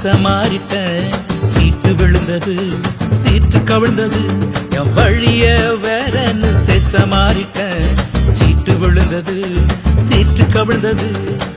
திசை மாறிட்டேன். சீட்டு விழுந்தது சீட்டு கவிழ்ந்தது என் வழிய வேறன்னு திசை மாறிட்டேன். சீட்டு விழுந்தது சீட்டு கவிழ்ந்தது